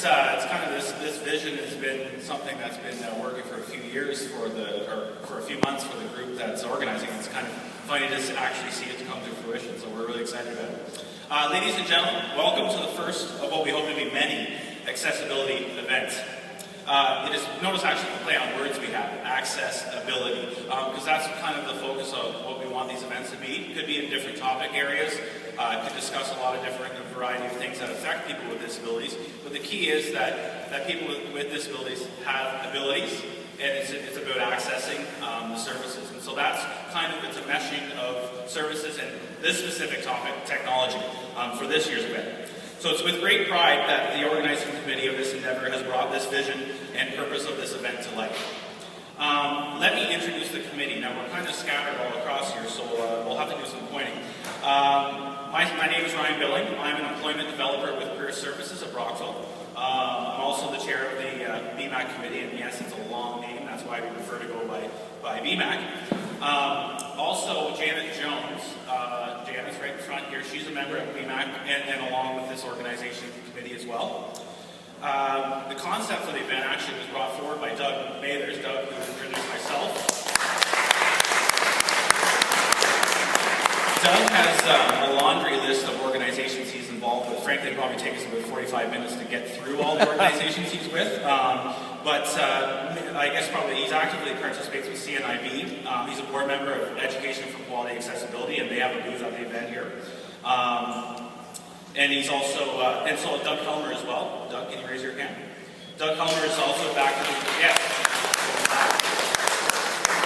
It's kind of this vision has been something that's been working for a few years for a few months for the group that's organizing. It's kind of funny to actually see it come to fruition, so we're really excited about it. Ladies and gentlemen, welcome to the first of what we hope to be many accessibility events. It is, notice actually the play on words we have, AccessAbility, because that's kind of the focus of what we want these events to be. It could be in different topic areas. It could discuss a lot of different variety of things that affect people with disabilities. But the key is that people with disabilities have abilities, and it's about accessing the services. And so that's kind of, it's a meshing of services and this specific topic, technology, for this year's event. So it's with great pride that the organizing committee of this endeavor has brought this vision and purpose of this event to life. Let me introduce the committee. Now, we're kind of scattered all across here, so we'll have to do some pointing. My name is Ryan Billing. I'm an employment developer with Career Services at Brockville. I'm also the chair of the BMAC committee, and yes, it's a long name. That's why we prefer to go by BMAC. Also, Janet Jones. Janet's right in front here. She's a member of BMAC, and along with this organization committee as well. The concept for the event actually was brought forward by Doug May. There's Doug, who introduced myself. Doug has a laundry list of organizations he's involved with. Frankly, it'd probably take us about 45 minutes to get through all the organizations he's with. But I guess probably he actively participates with CNIB. He's a board member of Education for Quality Accessibility, and they have a booth at the event here. And he's also, and so Doug Helmer as well. Doug, can you raise your hand? Doug Helmer is also actively, yes.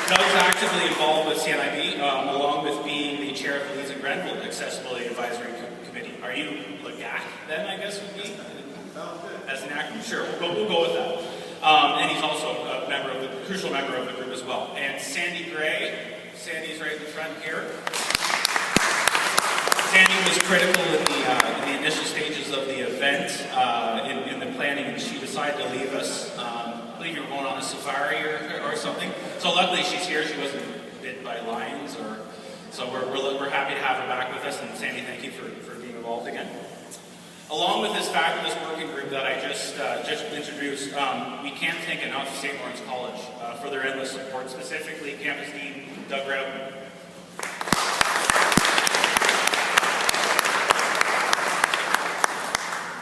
Doug's actively involved with CNIB, along with being the chair of the Leeds and Grenville Accessibility Advisory Committee. Are you LAGAC then, I guess would be? As an acronym? Sure, we'll go with that. And he's also a crucial member of the group as well. And Sandy Gray, Sandy's right in the front here. Sandy was critical in the initial stages of the event, in the planning, and she decided to leave us. I believe you were going on a safari or something. So luckily she's here. She wasn't bit by lions, so we're happy to have her back with us. And Sandy, thank you for being involved again. Along with this fabulous working group that I just introduced, we can't thank enough St. Lawrence College for their endless support, specifically Campus Dean Doug Rowden.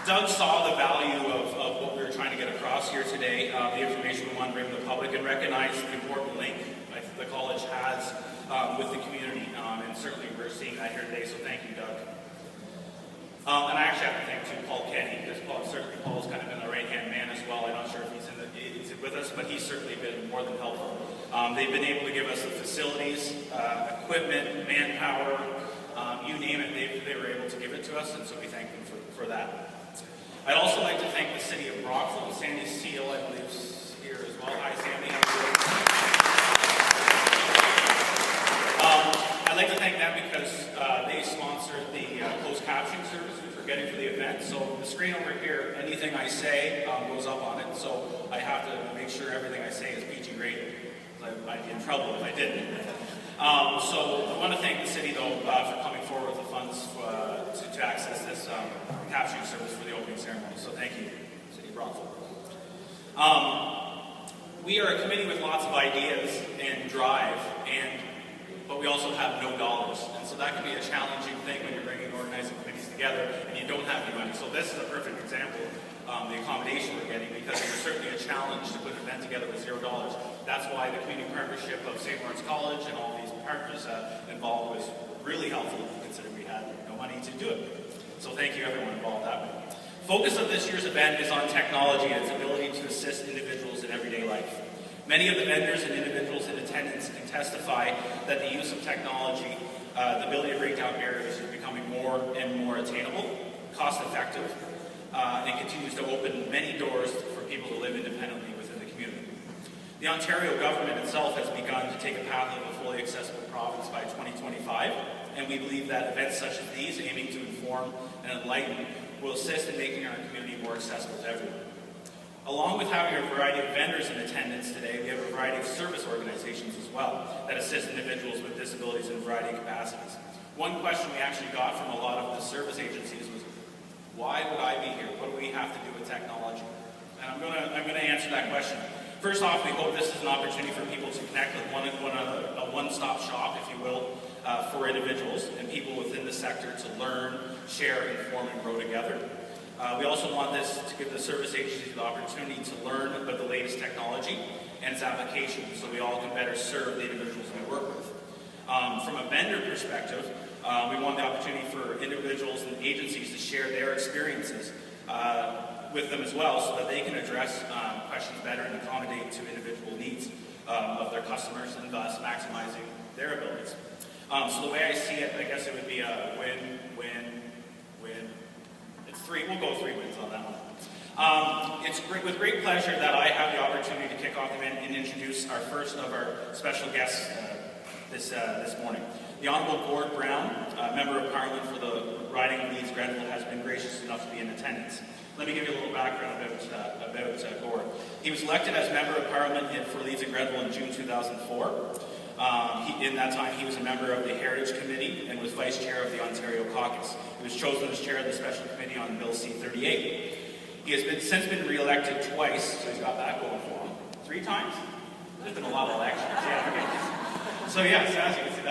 Doug saw the value of what we were trying to get across here today, the information we want to bring to the public, and recognize the important link the college has with the community, and certainly we're seeing that here today, so thank you, Doug. And I actually have to thank, too, Paul Kenny, because Paul's kind of been a right-hand man as well. I'm not sure if he's with us, but he's certainly been more than helpful. They've been able to give us the facilities, equipment, manpower, you name it, they were able to give it to us, and so we thank them for that. I'd also like to thank the city of Brockville. Sandy Steele, I believe, is here as well. Hi, Sandy. How are you doing? I'd like to thank them because they sponsored the closed captioning service which we're getting for the event. So the screen over here, anything I say goes up on it. So I have to make sure everything I say is PG rated. I'd be in trouble if I didn't. So I want to thank the city, though, for coming forward with the funds to access this captioning service for the opening ceremony. So thank you, City of Brockville. We are a committee with lots of ideas and drive, but we also have no dollars. And so that can be a challenging thing when you're bringing organizing committees together and you don't have any money. So this is a perfect example of the accommodation we're getting, because it's certainly a challenge to put an event together with $0. That's why the community partnership of St. Lawrence College and all these partners involved was really helpful, considering we had no money to do it. So thank you everyone involved that way. Focus of this year's event is on technology and its ability to assist individuals in everyday life. Many of the vendors and individuals in attendance can testify that the use of technology, the ability to break down barriers, is becoming more and more attainable, cost-effective, and continues to open many doors for people to live independently within the community. The Ontario government itself has begun to take a path of a fully accessible province by 2025, and we believe that events such as these, aiming to inform and enlighten, will assist in making our community more accessible to everyone. Along with having a variety of vendors in attendance today, we have a variety of service organizations as well that assist individuals with disabilities in a variety of capacities. One question we actually got from a lot of the service agencies was, Why would I be here? What do we have to do with technology? And I'm gonna answer that question. First off, we hope this is an opportunity for people to connect with one another, a one-stop shop, if you will, for individuals and people within the sector to learn, share, inform, and grow together. We also want this to give the service agencies the opportunity to learn about the latest technology and its applications so we all can better serve the individuals we work with. From a vendor perspective, we want the opportunity for individuals and agencies to share their experiences with them as well so that they can address questions better and accommodate to individual needs of their customers and thus maximizing their abilities. So the way I see it, I guess it would be a win, win, win. It's three. We'll go 3 wins on that one. It's with great pleasure that I have the opportunity to kick off the event and introduce our first of our special guests this morning. The Honourable Gord Brown, Member of Parliament for the riding of Leeds-Grenville, has been gracious enough to be in attendance. Let me give you a little background about Gord. He was elected as Member of Parliament for Leeds and Grenville in June 2004. In that time, he was a member of the Heritage Committee and was Vice Chair of the Ontario Caucus. He was chosen as Chair of the Special Committee on Bill C-38. He has since been re-elected twice, so he's got that going for him. 3 times? There's been a lot of elections. Yeah, okay. So yes, as you can see,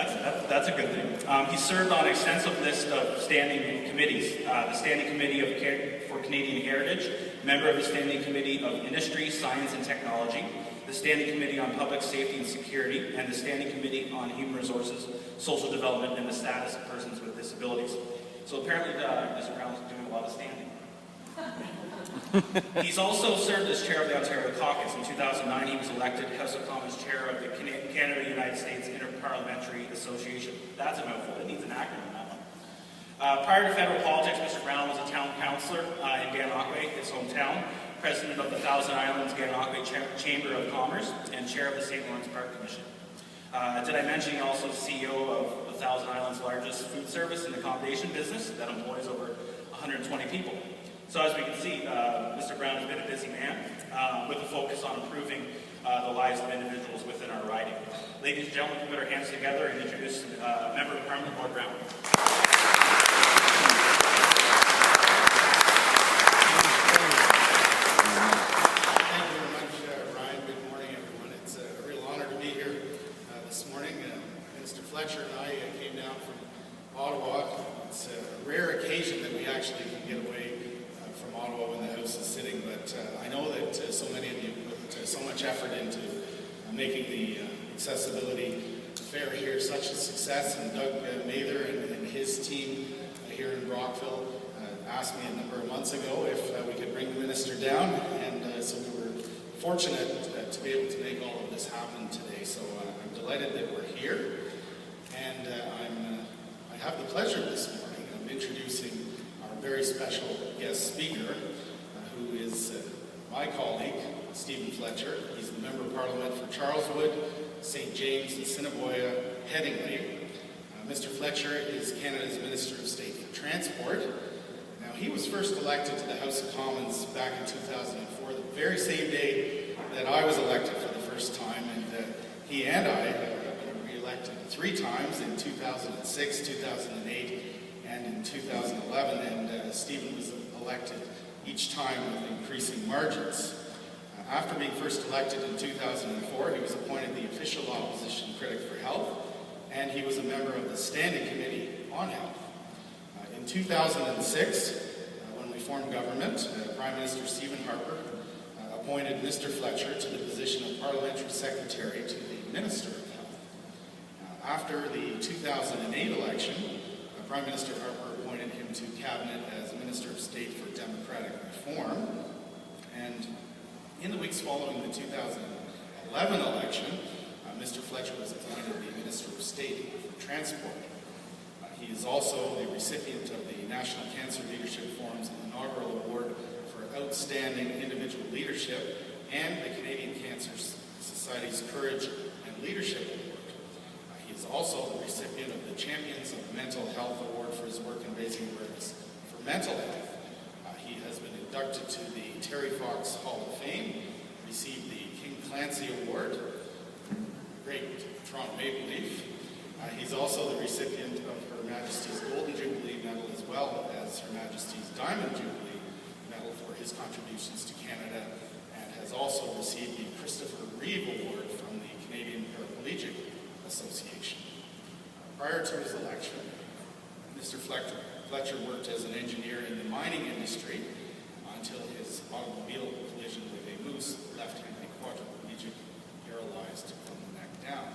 that's a good thing. He served on an extensive list of standing committees. The Standing Committee for Canadian Heritage, member of the Standing Committee of Industry, Science and Technology, the Standing Committee on Public Safety and Security, and the Standing Committee on Human Resources, Social Development, and the Status of Persons with Disabilities. So apparently Mr. Brown's doing a lot of standing. He's also served as Chair of the Ontario Caucus. In 2009, he was elected House of Commons Chair of the Canada-United States Interparliamentary Association. That's a mouthful. It needs an acronym, that one. Prior to federal politics, Mr. Brown was a town councillor in Gananoque, his hometown, president of the Thousand Islands Gananoque Chamber of Commerce, and chair of the St. Lawrence Park Commission. Did I mention he also is CEO of the Thousand Islands' largest food service and accommodation business that employs over 120 people. So as we can see, Mr. Brown has been a busy man with a focus on improving the lives of individuals within our riding. Ladies and gentlemen, put our hands together and introduce Member of Parliament, Gord Brown. Fletcher and I came down from Ottawa. It's a rare occasion that we actually can get away from Ottawa when the House is sitting, but I know that so many of you put so much effort into making the Accessibility Fair here such a success, and Doug Mather and his team here in Brockville asked me a number of months ago if we could bring the minister down, and so we were fortunate to be able to make all of this happen today. So I'm delighted that we're here. And I have the pleasure this morning of introducing our very special guest speaker, who is my colleague, Stephen Fletcher. He's the Member of Parliament for Charleswood, St. James, and Assiniboia, Headingley. Mr. Fletcher is Canada's Minister of State for Transport. Now, he was first elected to the House of Commons back in 2004, the very same day that I was elected for the first time, and he and I elected 3 times in 2006, 2008, and in 2011, and Stephen was elected each time with increasing margins. After being first elected in 2004, he was appointed the official opposition critic for health, and he was a member of the Standing Committee on Health. In 2006, when we formed government, Prime Minister Stephen Harper appointed Mr. Fletcher to the position of Parliamentary Secretary to the Minister of Health. After the 2008 election, Prime Minister Harper appointed him to Cabinet as Minister of State for Democratic Reform. And in the weeks following the 2011 election, Mr. Fletcher was appointed the Minister of State for Transport. He is also the recipient of the National Cancer Leadership Forum's inaugural award for outstanding individual leadership and the Canadian Cancer Society's Courage and Leadership Award. He is also the recipient of the Champions of Mental Health Award for his work in raising awareness for mental health. He has been inducted to the Terry Fox Hall of Fame, received the King Clancy Award, great Toronto Maple Leaf. He's also the recipient of Her Majesty's Golden Jubilee Medal, as well as Her Majesty's Diamond Jubilee Medal for his contributions to Canada, and has also received the Christopher Reeve Award from the Canadian Paraplegic Association. Prior to his election, Mr. Fletcher worked as an engineer in the mining industry until his automobile collision with a moose left him a quadriplegic, paralyzed from the neck down.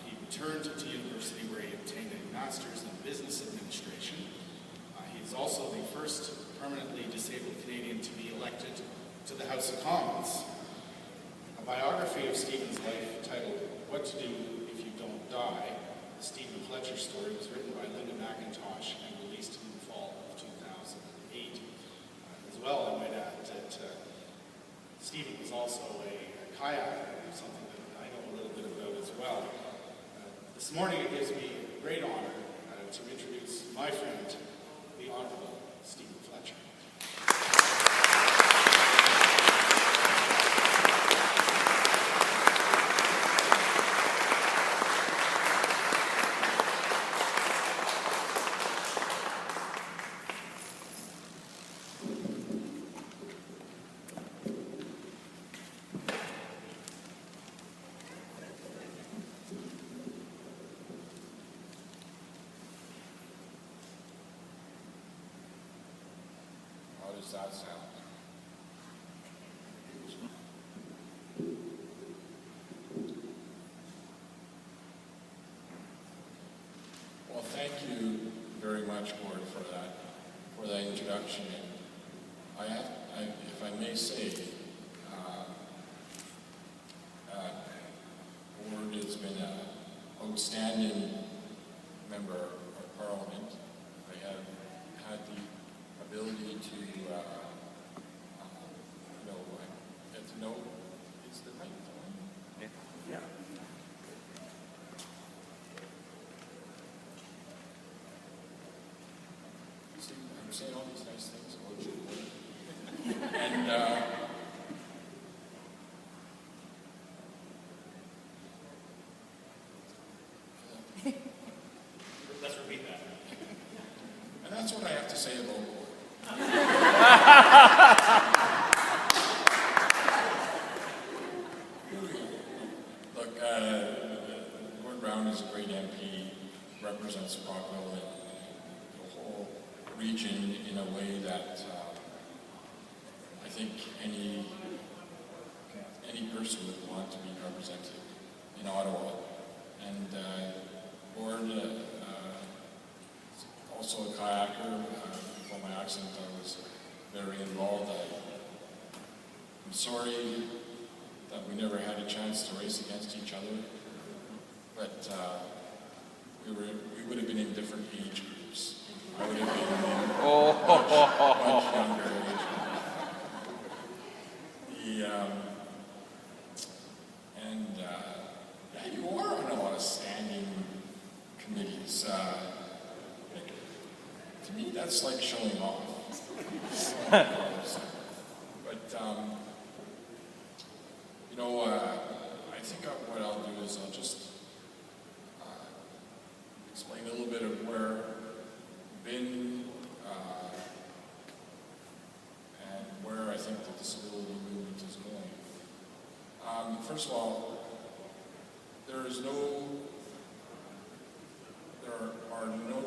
He returned to university where he obtained a master's in business administration. He is also the first permanently disabled Canadian to be elected to the House of Commons. A biography of Stephen's life titled What to Do If You Don't Die, the Stephen Fletcher story, was written by Linda McIntosh and released in the fall of 2008. As well, I might add that Stephen was also a kayaker, something that I know a little bit about as well. This morning it gives me great honor to introduce my friend, the Honorable Stephen Fletcher. How does that sound? Well, thank you very much, Gord, for that introduction. If I may say, Gord has been an outstanding member of Parliament. I have had the ability to, get to know, is the microphone? Yeah. See, I'm saying all these nice things about you. And Let's repeat that. and that's what I have to say about Gord. Look, Gord Brown is a great MP, represents Rockville and the whole region in a way that I think any person would want to be represented in Ottawa. And Gord also a kayaker. For my accent, I was very involved. I'm sorry that we never had a chance to race against each other, but we would have been in different age groups. I would have been in much younger age. Yeah, you are on a lot of standing committees. To me, that's like showing off. But, I think what I'll do is I'll just explain a little bit of where I've been and where I think the disability movement is going. First of all, there are no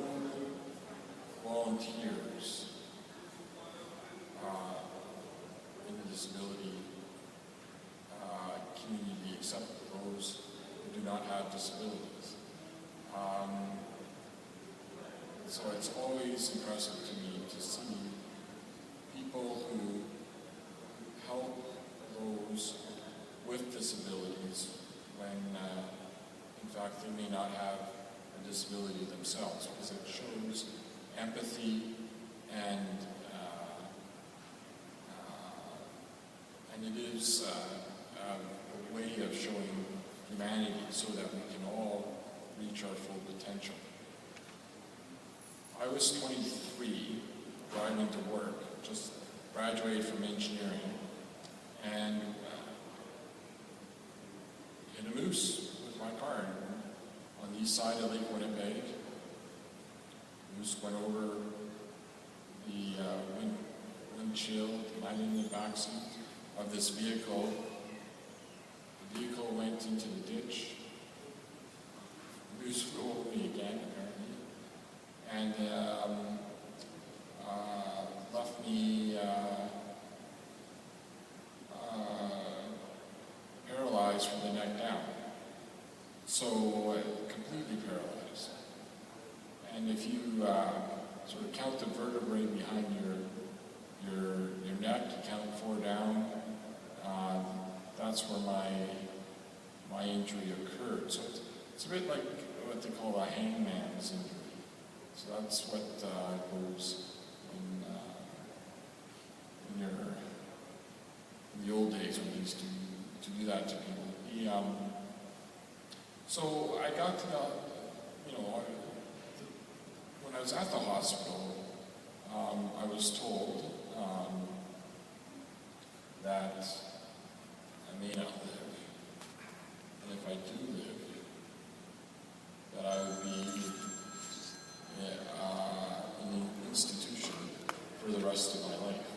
volunteers in the disability community except those who do not have disabilities. So it's always impressive to me to see people who help those with disabilities when in fact they may not have a disability themselves, because it shows empathy and it is a way of showing humanity so that we can all reach our full potential. I was 23, driving to work, just graduated from engineering, and hit a moose with my car on the east side of Lake Winnipeg. The moose went over the windshield, landing in the back seat of this vehicle. The vehicle went into the ditch. Moose flew over me again, apparently, and left me paralyzed from the neck down. So completely paralyzed. And if you sort of count the vertebrae behind your neck, you count 4 down, that's where my injury occurred. So it's a bit like what they call a hangman's injury. So that's what goes in the old days when they used to do that to people. So I got to when I was at the hospital, I was told that I may not live, and if I do live, that I would be in an institution for the rest of my life.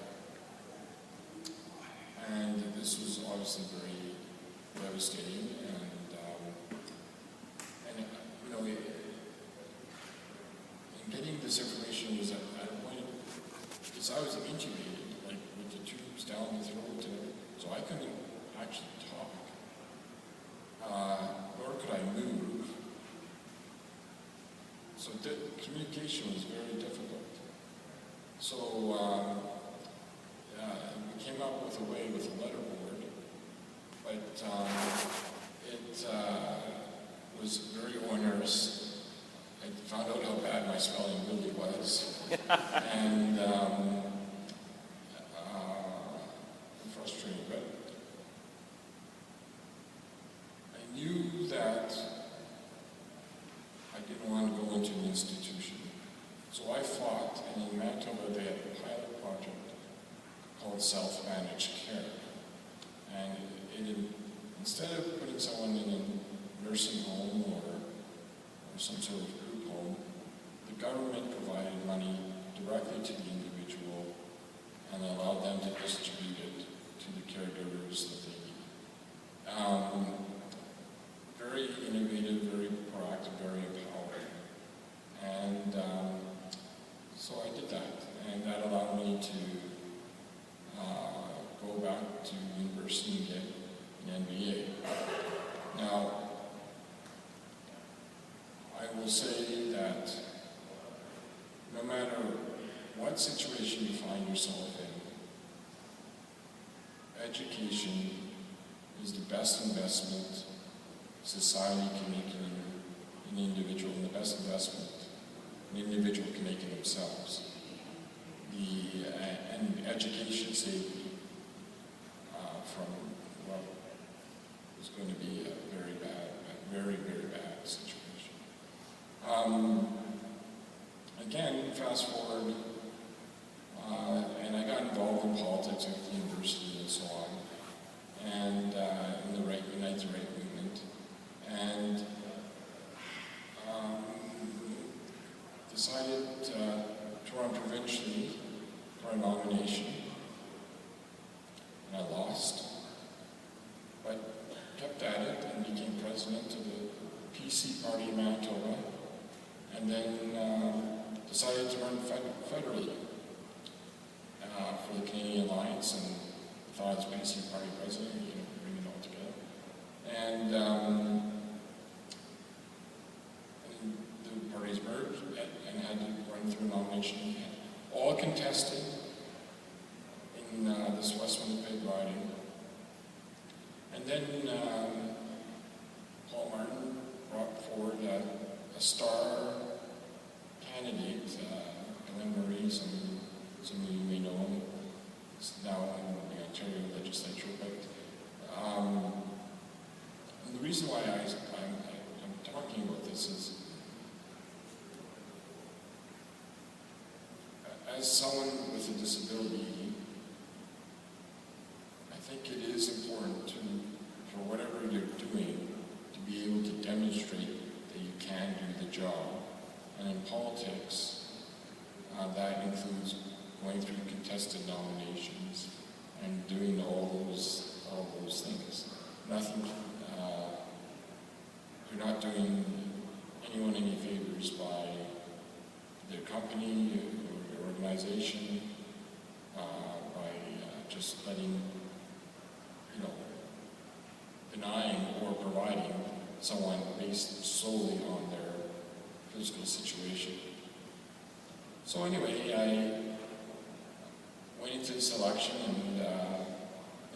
And this was obviously very devastating, and in getting this information was at a point, because I was intubated, like with the tubes down the throat, so I couldn't actually talk, nor could I move. So communication was very difficult. So we came up with a way with a letterboard, but it was very onerous. I found out how bad my spelling really was, and frustrating. But I knew that I didn't want to go into an institution. So I fought, and in Manitoba they had a pilot project called self-managed care. And instead of putting someone in a nursing home or some sort of group home, the government provided money directly to the individual and allowed them to distribute it to the caregivers that they need. Very innovative, very proactive, very empowering. And so I did that, and that allowed me to go back to university and get an MBA. Now, I will say that no matter what situation you find yourself in, education is the best investment society can make in an individual, and the best investment an individual can make in themselves. And education saved me from what was going to be a very, very bad situation. Again, fast forward, and I got involved in politics at the university and so on, and in the Unite the Right movement, and decided to run provincially for a nomination, and I lost, but kept at it and became president of the PC party in Manitoba, and then decided to run federally for the Canadian Alliance, and thought as PC party president, bring it all together. And the parties merged and had to run through a nomination again. All contested in this West Winnipeg riding. And then Paul Martin brought forward a star candidate, Glenn Murray, some of you may know him. He's now in the Ontario legislature. But and the reason why I'm talking about this is, as someone with a disability, I think it is important for whatever you're doing, to be able to demonstrate that you can do the job. And in politics, that includes going through contested nominations and doing all those things. Nothing, you're not doing anyone any favors by their company or organization, by just letting, denying or providing someone based solely on their physical situation. So anyway, I went into this election and,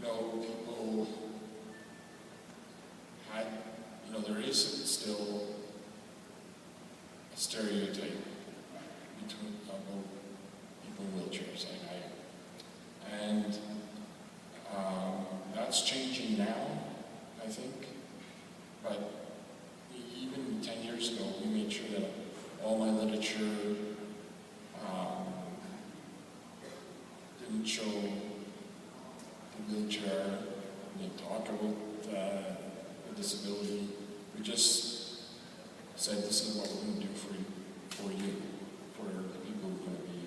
people had, there is still a stereotype about people in wheelchairs. And that's changing now, I think. But even 10 years ago, we made sure that all my literature didn't show the wheelchair, we didn't talk about the disability. We just said, this is what we're going to do for you, for the people who are going to be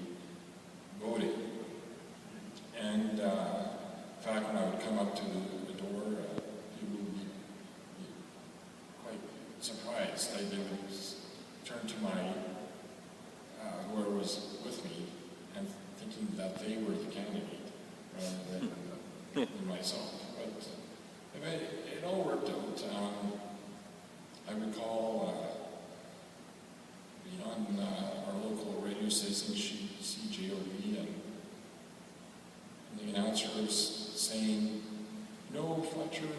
voting. And in fact, when I would come up to the door, people would be quite surprised. They would turn to my whoever was with me and thinking that they were the candidate rather than myself. But it all worked out. I recall being on our local radio station, CJOB, and the announcer was saying, Fletcher,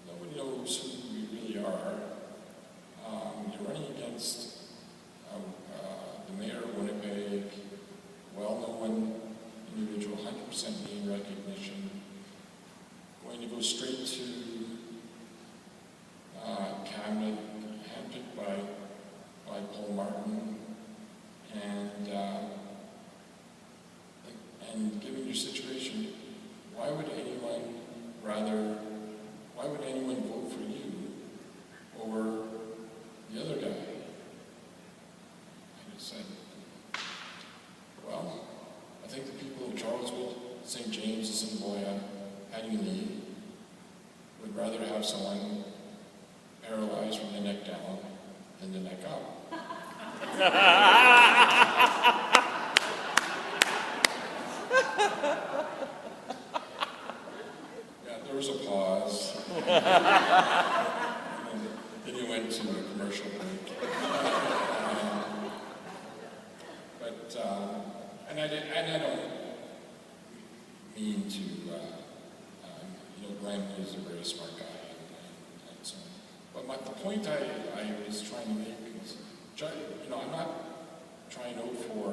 nobody knows who we really are. You're running against the mayor of Winnipeg, well-known individual, 100% name recognition, going to go straight to cabinet, handpicked by Paul Martin, and given your situation, why would anyone vote for you over the other guy? I just said, well, I think the people of Charleswood, St. James, Assiniboia, Hadley would rather have someone paralyzed from the neck down than the neck up. Yeah, there was a pause. Then you went to a commercial break. And I don't mean to, Glenn is a very smart guy and so on. But the point I was trying to make is, I'm not trying out for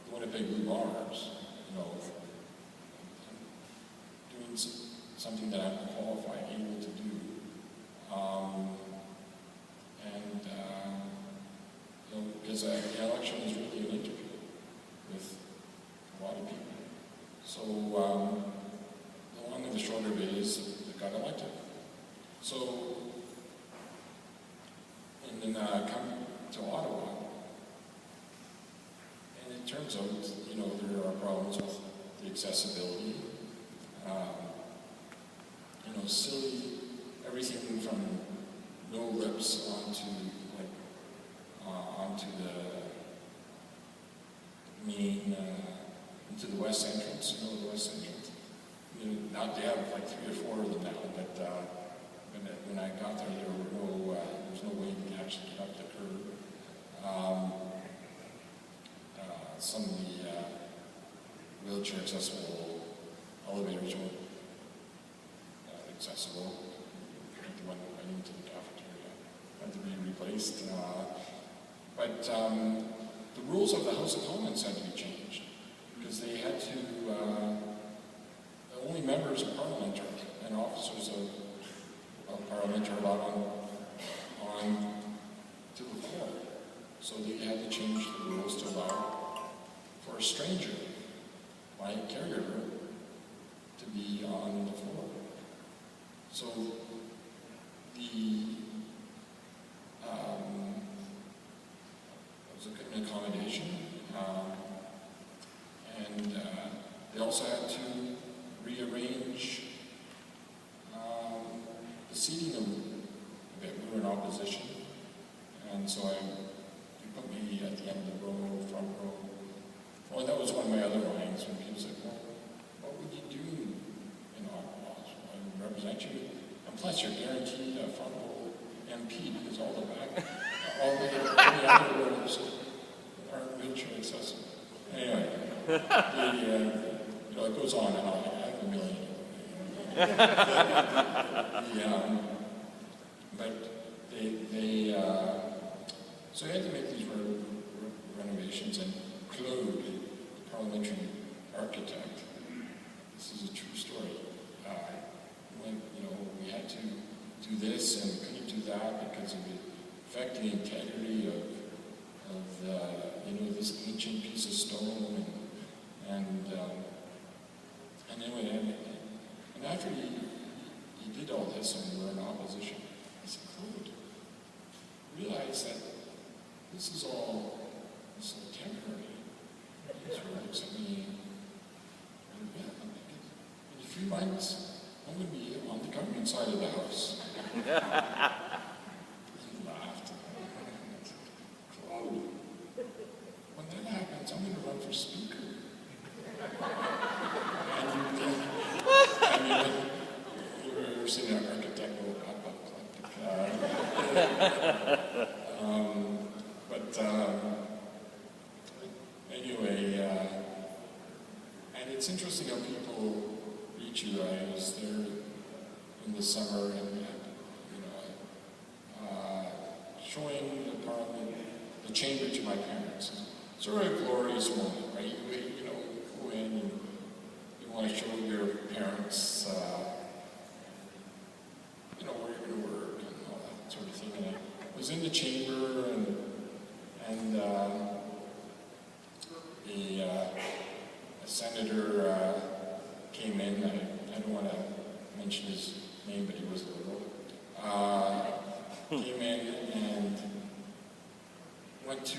the Winnipeg Blue Bombers, doing something that I'm qualified, able to do. Because the election is really an interview with a lot of people. So the long and the short of it is they got elected. So, and then come to Ottawa, and it turns out, there are problems with the accessibility. Silly, everything from no lips onto the main, into the west entrance, the west entrance. Now they have like 3 or 4 of them now, but when I got there, there was no way you could actually get up the curb. Some of the wheelchair accessible elevators weren't accessible. The one that went into the cafeteria had to be replaced. But the rules of the House of Commons had to be changed because they had to, only members of Parliament and officers of Parliament are allowed on to the floor. So they had to change the rules to allow for a stranger, like a caregiver, to be on the floor. So was an accommodation. And they also had to rearrange the seating a bit. We were in opposition, and so they put me at the end of the row, front row. Well, that was one of my other lines when people said, well, what would you do in Ottawa? So I represent you. And plus, you're guaranteed a front row MP because all the other rows aren't wheelchair accessible. Anyway, it goes on and on. I have a million. So I had to make these renovations, and Claude, the parliamentary architect, this is a true story. We had to do this and we couldn't do that because it would affect the integrity of this ancient piece of stone, and anyway, and after he did all this and we were in opposition, I said, Claude, realize that this is all temporary. He sort of looks at me, and in a few months, I'm going to be on the government side of the house. He laughed. Claude, when that happens, I'm going to run for speaker. And we were sitting at architectural anyway, and it's interesting how people reach you. I was there in the summer and showing the Parliament, the chamber to my parents. It's sort of a glorious moment, right? You go in and you want to show your parents, where you're going to work and all that sort of thing. And I was in the chamber and a senator came in. I don't want to mention his name, but he was liberal. Came in and went to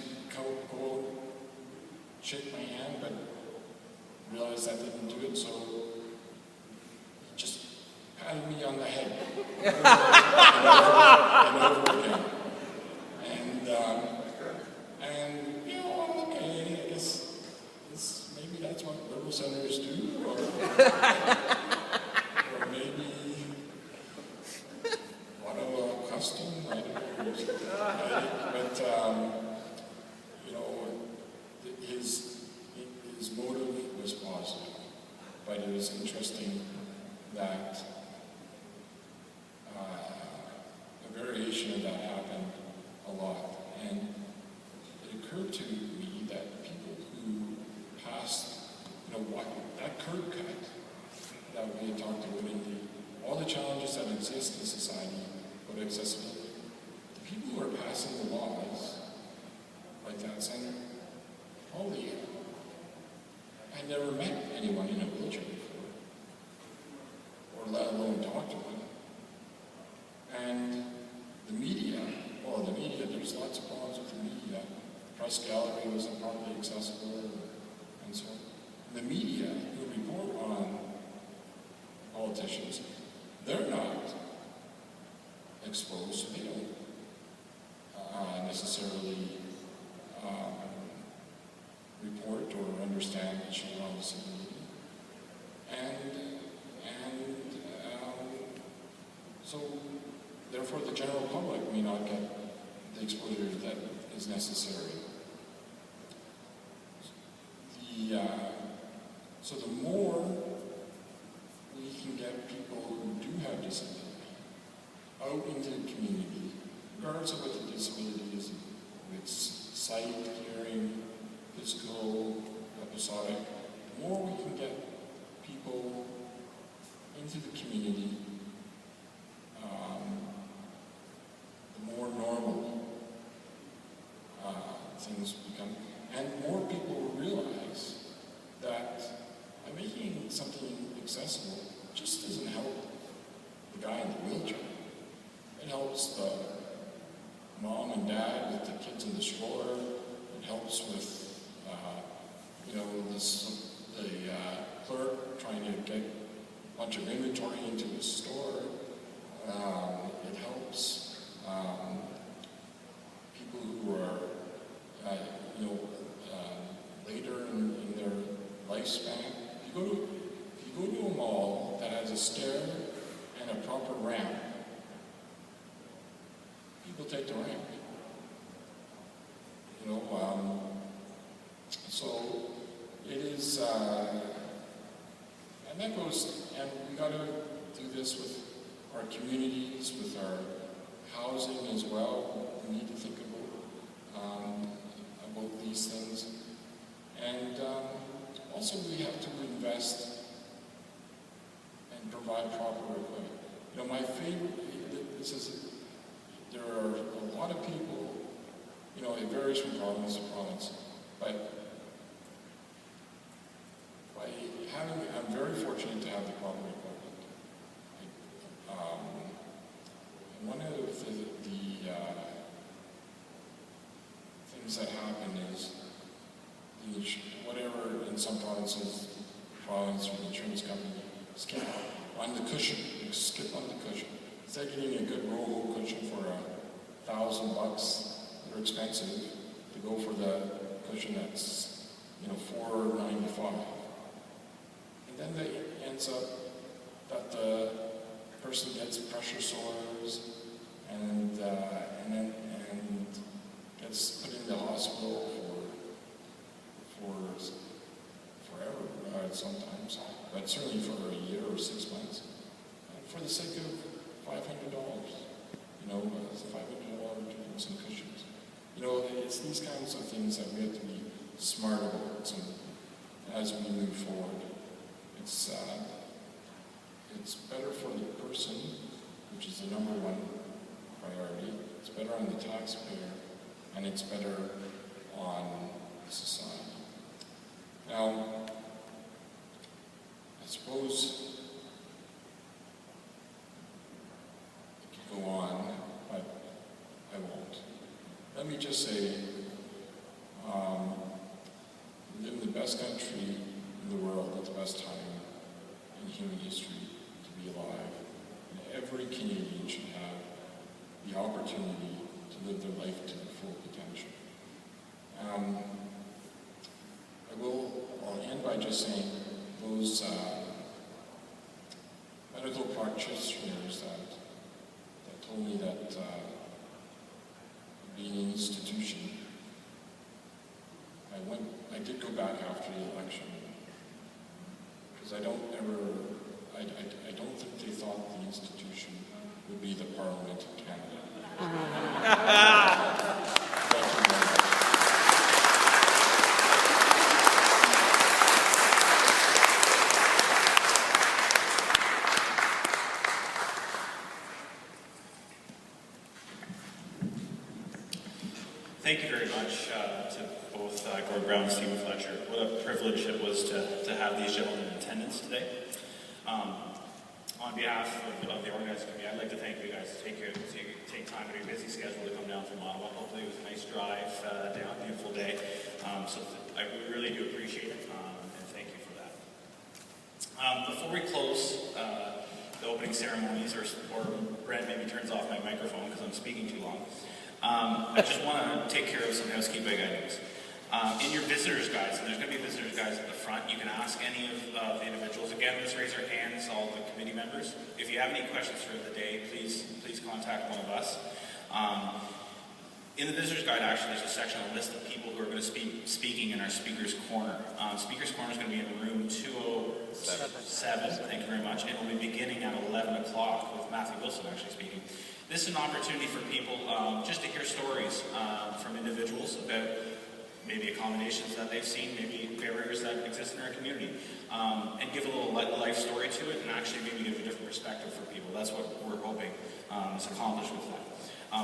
go shake my hand, but realized I didn't do it, so he just patted me on the head over again. And okay, I guess maybe that's what liberal senators do, or maybe Ottawa custom, I don't know. But his motive was positive. But it was interesting that a variation of that happened a lot. And it occurred to me that people who passed, that curb cut that we had talked about all the challenges that exist in society about accessibility, the people who are passing the laws, like that senator, probably had never met anyone in a wheelchair before, or let alone talked to them. And the media, there's lots of problems with the media. The press gallery wasn't properly accessible, and so on. The media who report on politicians, they're not exposed, so they don't necessarily report or understand children on disability. So therefore the general public may not get the exposure that is necessary. So the more we can get people who do have disability out into the community, regardless of what the disability is, if it's sight, hearing, physical, episodic, the more we can get people into the community, the more normal things become. And more people will realize that by making something accessible just doesn't help the guy in the wheelchair. It helps the mom and dad with the kids in the stroller. It helps with, clerk trying to get a bunch of inventory into the store. It helps people who are, later in their lifespan. If you go to a mall that has a stair and a proper ramp, people take the ramp. So it is, and that goes, and we got to do this with our communities, with our housing as well. We need to think about these things. And also we have to invest and provide proper equipment. My favorite, there are a lot of people, it varies from province to province, but I'm very fortunate to have the proper equipment. One of the things that happen is whatever in some provinces, province or insurance company, skip on the cushion. You skip on the cushion. Instead of getting a good roll cushion for $1,000, they're expensive, to go for the cushion that's $495. And then it ends up that the person gets pressure sores and gets put in the hospital for forever, sometimes, but certainly for a year or 6 months, for the sake of $500. It's $500 to get some cushions. It's these kinds of things that we have to be smart about as we move forward. It's better for the person, which is the number one priority. It's better on the taxpayer, and it's better on society. Now, I suppose I could go on, but I won't. Let me just say, we live in the best country in the world at the best time in human history to be alive. And every Canadian should have the opportunity to live their life to the full potential. I'll end by just saying those medical practitioners that told me that being an institution, I did go back after the election, because I don't think they thought the institution would be the Parliament of Canada. Thank you very much to both Gord Brown and Stephen Fletcher. What a privilege it was to have these gentlemen in attendance today. On behalf of the organizing committee, I'd like to thank you guys to take time out of your busy schedule to come down from Ottawa. Hopefully it was a nice drive down, beautiful day. We really do appreciate it, and thank you for that. Before we close the opening ceremonies, or Brent maybe turns off my microphone because I'm speaking too long, I just want to take care of some housekeeping items. In your visitors guides, and there's going to be visitors guides at the front, you can ask any of the individuals. Again, let's raise our hands, all the committee members. If you have any questions throughout the day, please contact one of us. In the visitors guide, actually, there's a section, a list of people who are going to be speaking in our speaker's corner. Speaker's corner is going to be in room 207. Thank you very much. And we'll be beginning at 11 o'clock with Matthew Wilson actually speaking. This is an opportunity for people just to hear stories from individuals about maybe accommodations that they've seen, maybe barriers that exist in our community, and give a little life story to it, and actually maybe give a different perspective for people. That's what we're hoping is accomplished with that.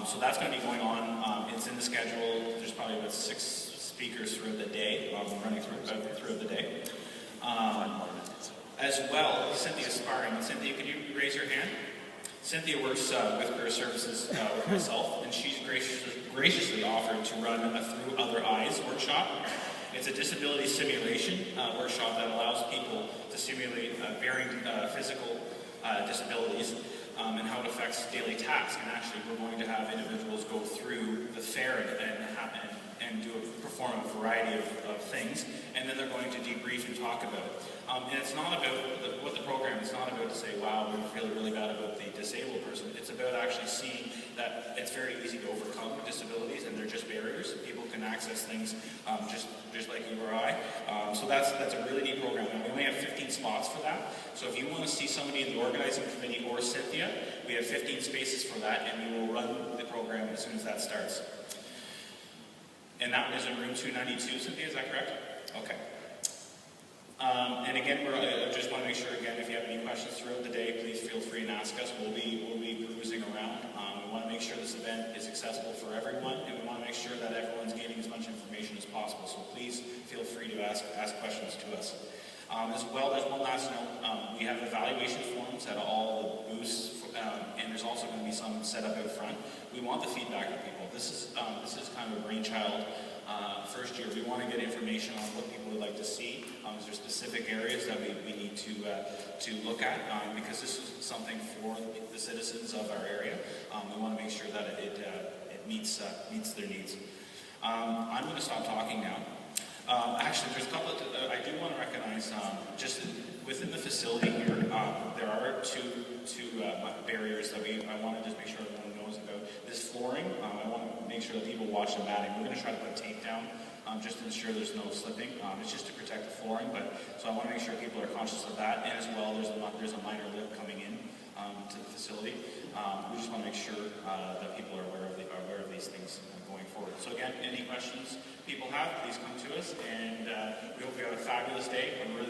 So that's going to be going on. It's in the schedule. There's probably about 6 speakers throughout the day, running throughout the day. As well, Cynthia Sparring. Cynthia, could you raise your hand? Cynthia works with Career Services with myself, and she's graciously offered to run a Through Other Eyes workshop. It's a disability simulation workshop that allows people to simulate varying physical disabilities and how it affects daily tasks. And actually, we're going to have individuals go through the fair and perform a variety of things, and then they're going to debrief and talk about it. And it's not about what the program is not about to say, wow, we're feeling really bad about the disabled person. It's about actually seeing that it's very easy to overcome disabilities, and they're just barriers. People can access things just like you or I. So that's a really neat program. And we only have 15 spots for that. So if you want to see somebody in the organizing committee or Cynthia, we have 15 spaces for that, and we will run the program as soon as that starts. And that one is in room 292, Cynthia, is that correct? Okay. And again, I just want to make sure, again, if you have any questions throughout the day, please feel free and ask us. We'll be cruising around. We want to make sure this event is accessible for everyone, and we want to make sure that everyone's gaining as much information as possible. So please feel free to ask questions to us. As well, there's one last note. We have evaluation forms at all the booths, and there's also going to be some set up out front. We want the feedback of people. This is kind of a brainchild. First year, we want to get information on what people would like to see. Is there specific areas that we need to look at? Because this is something for the citizens of our area. We want to make sure that it meets their needs. I'm going to stop talking now. Actually, there's a couple of, I do want to recognize, just within the facility here, there are two barriers that I want to just make sure everyone knows about. This flooring, I want to make sure that people watch the matting. We're going to try to put tape down just to ensure there's no slipping. It's just to protect the flooring, so I want to make sure people are conscious of that. And as well, there's a minor lift coming in to the facility. We just want to make sure that people are aware of these things going forward. So again, any questions people have, please come to us, and we hope you have a fabulous day. We're really